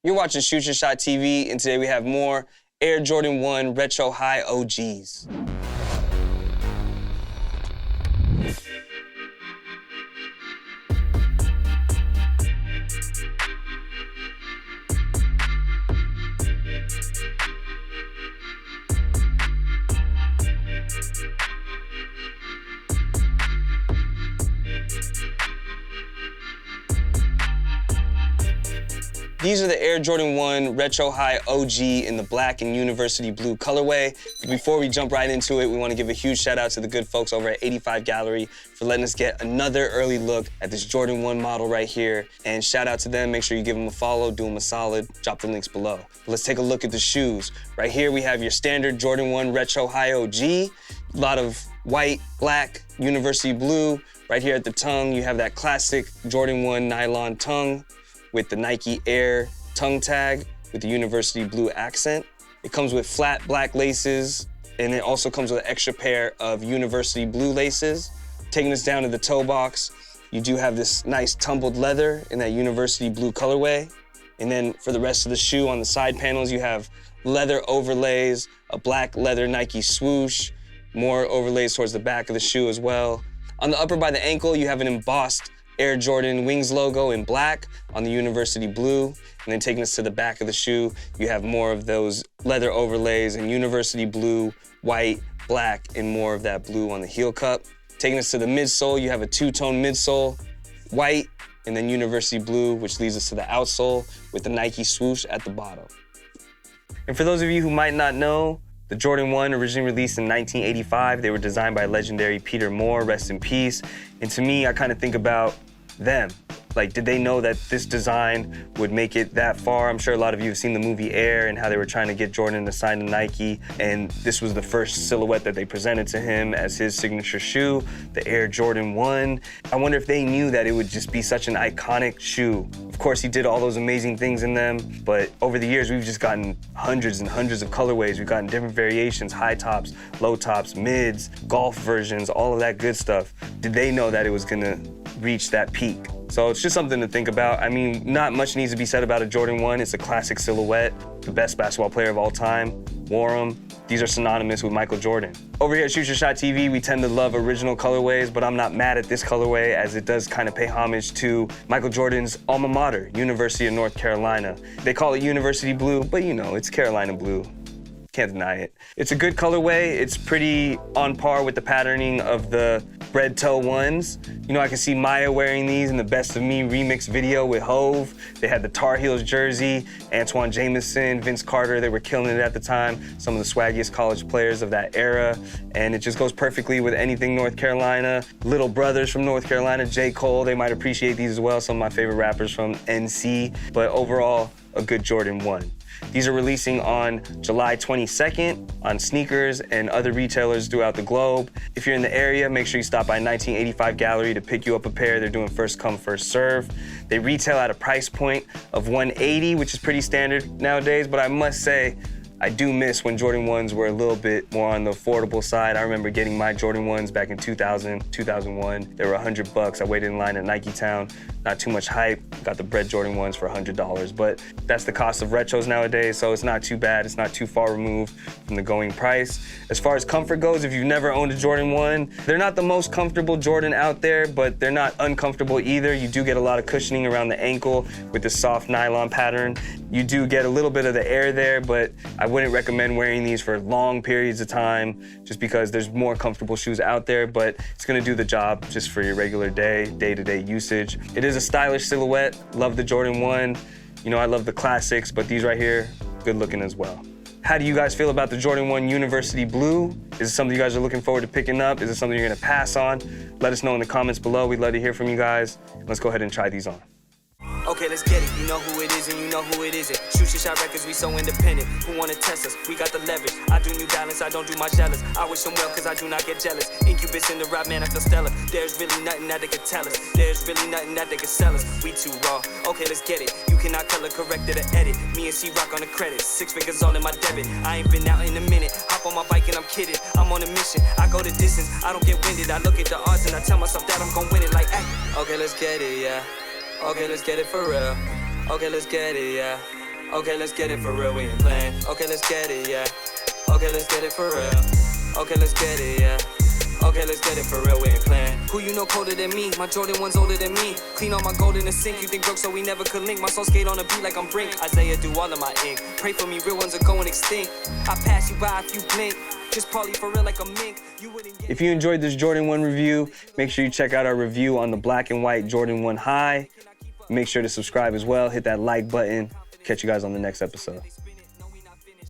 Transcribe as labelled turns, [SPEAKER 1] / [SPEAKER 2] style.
[SPEAKER 1] You're watching Shoot Your Shot TV, and today we have more Air Jordan 1 Retro High OGs. These are the Air Jordan 1 Retro High OG in the black and university blue colorway. Before we jump right into it, we want to give a huge shout out to the good folks over at 85 Gallery for letting us get another early look at this Jordan 1 model right here. And shout out to them. Make sure you give them a follow, do them a solid, drop the links below. But let's take a look at the shoes. Right here we have your standard Jordan 1 Retro High OG. A lot of white, black, university blue. Right here at the tongue, you have that classic Jordan 1 nylon tongue with the Nike Air tongue tag with the university blue accent. It comes with flat black laces, and it also comes with an extra pair of university blue laces. Taking this down to the toe box, you do have this nice tumbled leather in that university blue colorway. And then for the rest of the shoe, on the side panels, you have leather overlays, a black leather Nike swoosh, more overlays towards the back of the shoe as well. On the upper by the ankle, you have an embossed Air Jordan Wings logo in black on the university blue. And then taking us to the back of the shoe, you have more of those leather overlays in university blue, white, black, and more of that blue on the heel cup. Taking us to the midsole, you have a two-tone midsole, white, and then university blue, which leads us to the outsole with the Nike swoosh at the bottom. And for those of you who might not know, the Jordan 1 originally released in 1985. They were designed by legendary Peter Moore, rest in peace. And to me, I kind of think about them. Like, did they know that this design would make it that far? I'm sure a lot of you have seen the movie Air and how they were trying to get Jordan to sign to Nike, and this was the first silhouette that they presented to him as his signature shoe, the Air Jordan 1. I wonder if they knew that it would just be such an iconic shoe. Of course, he did all those amazing things in them, but over the years, we've just gotten hundreds and hundreds of colorways. We've gotten different variations, high tops, low tops, mids, golf versions, all of that good stuff. Did they know that it was gonna reach that peak? So it's just something to think about. I mean, not much needs to be said about a Jordan 1. It's a classic silhouette, the best basketball player of all time, wore them. These are synonymous with Michael Jordan. Over here at Shoot Your Shot TV, we tend to love original colorways, but I'm not mad at this colorway as it does kind of pay homage to Michael Jordan's alma mater, University of North Carolina. They call it university blue, but you know, it's Carolina blue. Can't deny it. It's a good colorway. It's pretty on par with the patterning of the Bred Toe ones. You know, I can see Maya wearing these in the Best of Me remix video with Hove. They had the Tar Heels jersey, Antoine Jameson, Vince Carter. They were killing it at the time. Some of the swaggiest college players of that era. And it just goes perfectly with anything North Carolina. Little Brothers from North Carolina, J. Cole, they might appreciate these as well. Some of my favorite rappers from NC. But overall, a good Jordan 1. These are releasing on July 22nd on sneakers and other retailers throughout the globe. If you're in the area, make sure you stop by 1985 Gallery to pick you up a pair. They're doing first come, first serve. They retail at a price point of $180, which is pretty standard nowadays, but I must say, I do miss when Jordan 1s were a little bit more on the affordable side. I remember getting my Jordan 1s back in 2000, 2001. They were $100. I waited in line at Nike Town. Not too much hype. Got the Bred Jordan 1s for $100. But that's the cost of retros nowadays, so it's not too bad. It's not too far removed from the going price. As far as comfort goes, if you've never owned a Jordan 1, they're not the most comfortable Jordan out there, but they're not uncomfortable either. You do get a lot of cushioning around the ankle with the soft nylon pattern. You do get a little bit of the air there, but I wouldn't recommend wearing these for long periods of time just because there's more comfortable shoes out there, but it's gonna do the job just for your regular day-to-day usage. It is a stylish silhouette. Love the Jordan 1. You know, I love the classics, but these right here, good looking as well. How do you guys feel about the Jordan 1 University Blue? Is it something you guys are looking forward to picking up? Is it something you're gonna pass on? Let us know in the comments below. We'd love to hear from you guys. Let's go ahead and try these on.
[SPEAKER 2] Okay, let's get it. You know who it is and you know who it isn't. Shoot Your Shot Records, we so independent. Who wanna test us? We got the leverage. I do New Balance, I don't do my jealous. I wish them well cause I do not get jealous. Incubus in the rap, man, I feel stellar. There's really nothing that they could tell us. There's really nothing that they could sell us. We too raw. Okay, let's get it. You cannot color correct it or edit. Me and C-Rock on the credits. 6 figures all in my debit. I ain't been out in a minute. Hop on my bike and I'm kidding. I'm on a mission. I go the distance. I don't get winded. I look at the odds and I tell myself that I'm gonna win it like, hey. Okay, let's get it, yeah. Okay, let's get it for real. Okay, let's get it, yeah. Okay, let's get it for real, we ain't playing. Okay, let's get it, yeah. Okay, let's get it for real. Okay, let's get it, yeah. Okay, let's get it for real, we ain't playing. Who you know colder than me? My Jordan 1's older than me. Clean all my gold in the sink. You think broke so we never could link. My soul skate on a beat like I'm Brink. Isaiah do all of my ink. Pray for me, real ones are going extinct. I pass you by if you blink. Just Paulie for real like a mink. You wouldn't get.
[SPEAKER 1] If you enjoyed this Jordan 1 review, make sure you check out our review on the black and white Jordan 1 High. Make sure to subscribe as well. Hit that like button. Catch you guys on the next episode.